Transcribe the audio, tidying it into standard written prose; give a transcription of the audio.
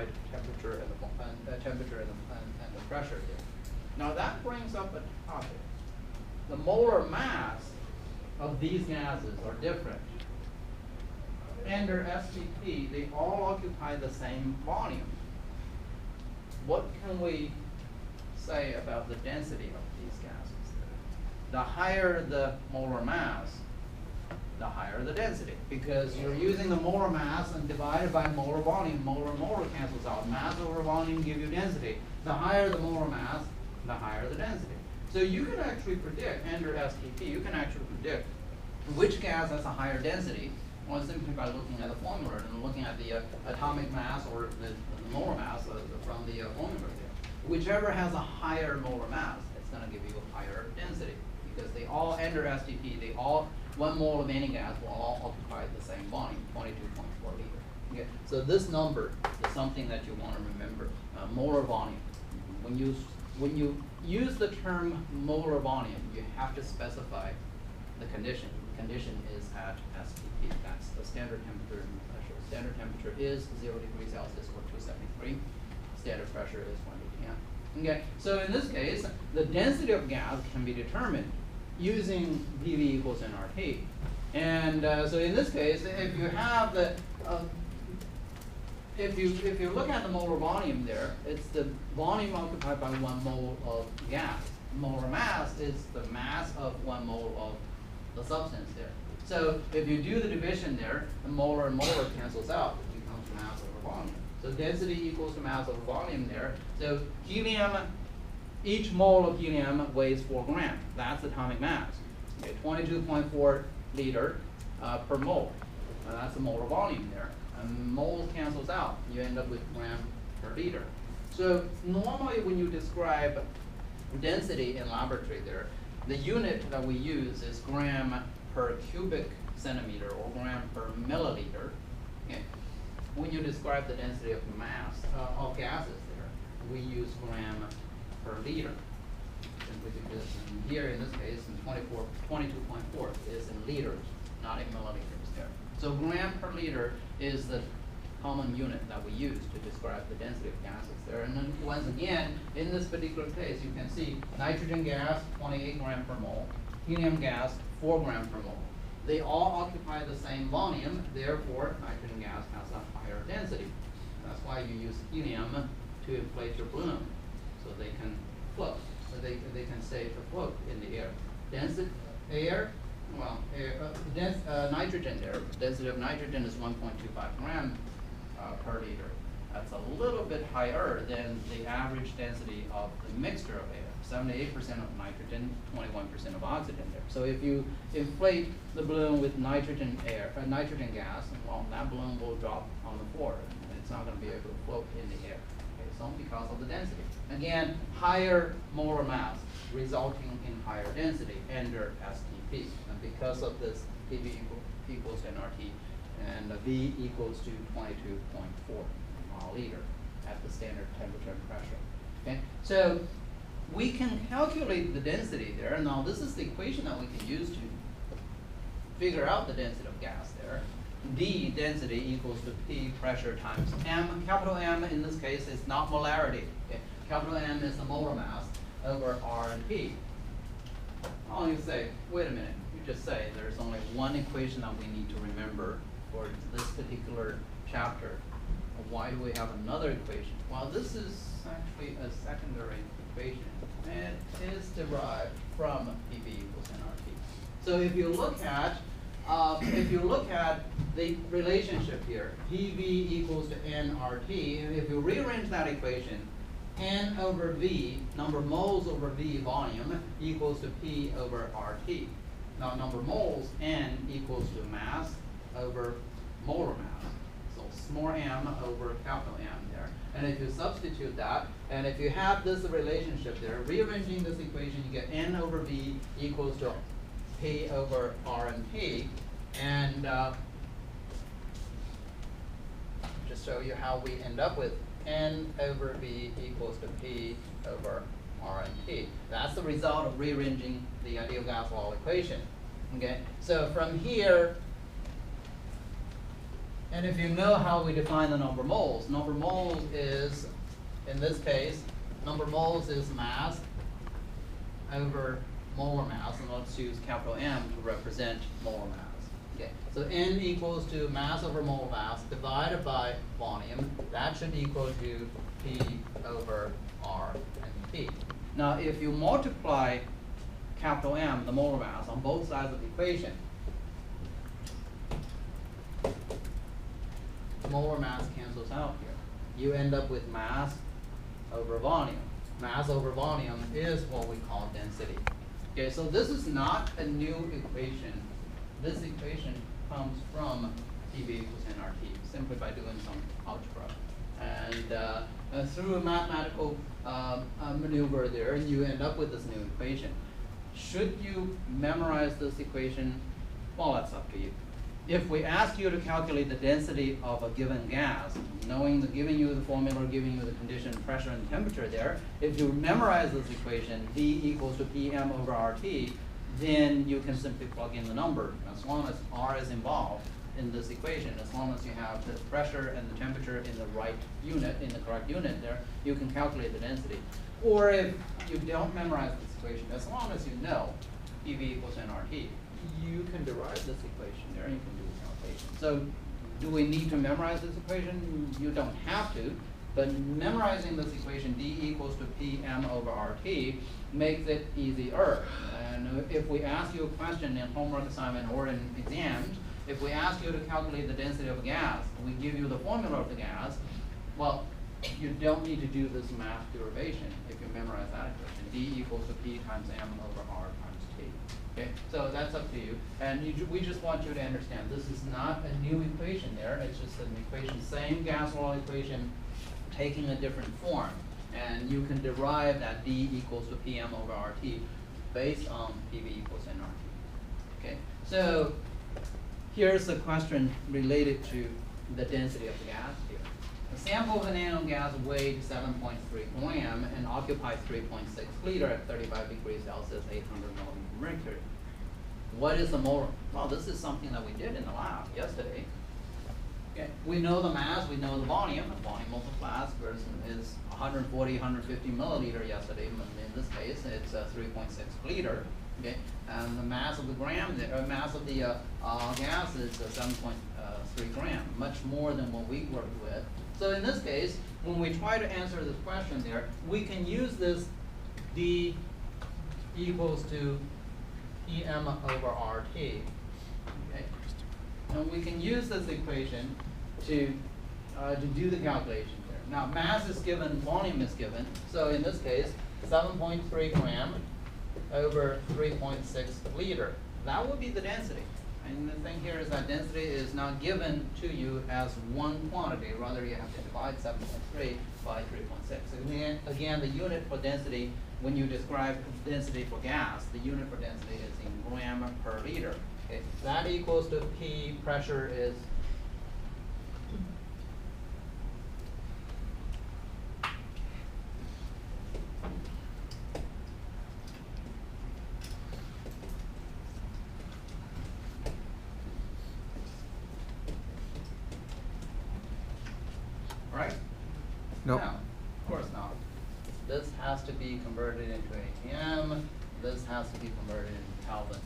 occupied temperature and the pressure there. Now that brings up a topic. The molar mass of these gases are different. Under STP, they all occupy the same volume. What can we say about the density of these gases? The higher the molar mass, the higher the density, because you're using the molar mass and divided by molar volume. Molar cancels out. Mass over volume give you density. The higher the molar mass, the higher the density. So you can actually predict, under STP, you can actually predict which gas has a higher density, well, simply by looking at the formula and looking at the atomic mass or the molar mass from the formula there. Whichever has a higher molar mass, it's going to give you a higher density, because they all, under STP, they all, 1 mole of any gas will all occupy the same volume, 22.4 liters. Okay? So this number is something that you want to remember, molar volume. When you use the term molar volume, you have to specify the condition. The condition is at STP. That's the standard temperature and pressure. Standard temperature is 0 degrees Celsius or 273. Standard pressure is 1 to 10. Okay, so in this case, the density of gas can be determined using PV equals nRT. And so in this case, if you have the if you look at the molar volume there, it's the volume occupied by 1 mole of gas. Molar mass is the mass of 1 mole of the substance there. So if you do the division there, the molar and molar cancels out. It becomes mass over volume. So density equals to mass over volume there. So helium, each mole of helium weighs 4 grams. That's atomic mass. Okay, 22.4 liter per mole. That's the molar volume there. And moles cancels out. You end up with gram per liter. So normally when you describe density in laboratory there, the unit that we use is gram per cubic centimeter or gram per milliliter. Okay. When you describe the density of mass of gases there, we use gram per liter. Simply because here in this case, in 22.4 is in liters, not in milliliters there. So gram per liter is the common unit that we use to describe the density of gases there. And then once again, in this particular case, you can see nitrogen gas, 28 grams per mole, helium gas, 4 grams per mole. They all occupy the same volume, therefore nitrogen gas has a higher density. That's why you use helium to inflate your balloon, so they can float, so they can stay afloat in the air. Density, air, well, nitrogen there, density of nitrogen is 1.25 grams per liter. That's a little bit higher than the average density of the mixture of air. 78% of nitrogen, 21% of oxygen there. So if you inflate the balloon with nitrogen gas, well, that balloon will drop on the floor. It's not going to be able to float in the air. Okay, so because of the density. Again, higher molar mass resulting in higher density under STP. And because of this, PV equals nRT, and V equals to 22.4 liter at the standard temperature and pressure. Okay, so we can calculate the density there. Now this is the equation that we can use to figure out the density of gas there. D density equals to P pressure times M. Capital M in this case is not molarity. Okay? Capital M is the molar mass over R and P. Oh, you say, wait a minute. You just say there's only one equation that we need to remember for this particular chapter. Why do we have another equation? Well, this is actually a secondary equation. And it is derived from PV equals nRT. So if you look at the relationship here, PV equals to nRT, and if you rearrange that equation, N over V, number of moles over V volume, equals to P over RT. Now number of moles, N equals to mass over molar mass. So small m over capital M there. And if you substitute that, and if you have this relationship there, rearranging this equation, you get N over V equals to P over R and P. And just show you how we end up with N over V equals to P over R and P. That's the result of rearranging the ideal gas law equation. Okay, so from here, And if you know how we define the number of moles is, in this case, number of moles is mass over molar mass, and let's use capital M to represent molar mass. Okay, so N equals to mass over molar mass divided by volume. That should equal to P over R and P. Now, if you multiply capital M, the molar mass, on both sides of the equation, molar mass cancels out here. You end up with mass over volume. Mass over volume is what we call density. Okay, so this is not a new equation. This equation comes from PV equals nRT, simply by doing some algebra. And through a mathematical maneuver there, you end up with this new equation. Should you memorize this equation? Well, that's up to you. If we ask you to calculate the density of a given gas, giving you the formula, giving you the condition, pressure, and temperature there, if you memorize this equation, D equals to PM over RT, then you can simply plug in the number. As long as R is involved in this equation, as long as you have the pressure and the temperature in the right unit, in the correct unit there, you can calculate the density. Or if you don't memorize this equation, as long as you know PV equals nRT, you can derive this equation there, and you can do the calculation. So, do we need to memorize this equation? You don't have to, but memorizing this equation, D equals to PM over RT, makes it easier. And if we ask you a question in homework assignment or in exams, if we ask you to calculate the density of a gas, we give you the formula of the gas, well, you don't need to do this math derivation if you memorize that equation. D equals to P times M over R times T. Okay, so that's up to you. And we just want you to understand this is not a new equation there. It's just an equation, same gas law equation, taking a different form. And you can derive that D equals to PM over RT based on PV equals nRT. Okay, so here's the question related to the density of the gas here. A sample of an anode gas weighed 7.3 gram and occupied 3.6 liter at 35 degrees Celsius, 800 millimeters mercury. What is the molar? Well, this is something that we did in the lab yesterday. Okay, we know the mass, we know the volume. The volume multiplied is 140, 150 milliliter yesterday. In this case, it's 3.6 liter. Okay, and the mass of the mass of the gas is 7.3 gram, much more than what we worked with. So in this case, when we try to answer this question there, we can use this D equals to PM over RT. Okay, and we can use this equation to do the calculation there. Now mass is given, volume is given. So in this case, 7.3 gram over 3.6 liter. That would be the density. And the thing here is that density is not given to you as one quantity. Rather, you have to divide 7.3 by 3.6. Again, the unit for density, when you describe density for gas, the unit for density is in gram per liter. Okay, that equals to P, pressure is right? Nope. No, of course not. This has to be converted into ATM. This has to be converted into Kelvin.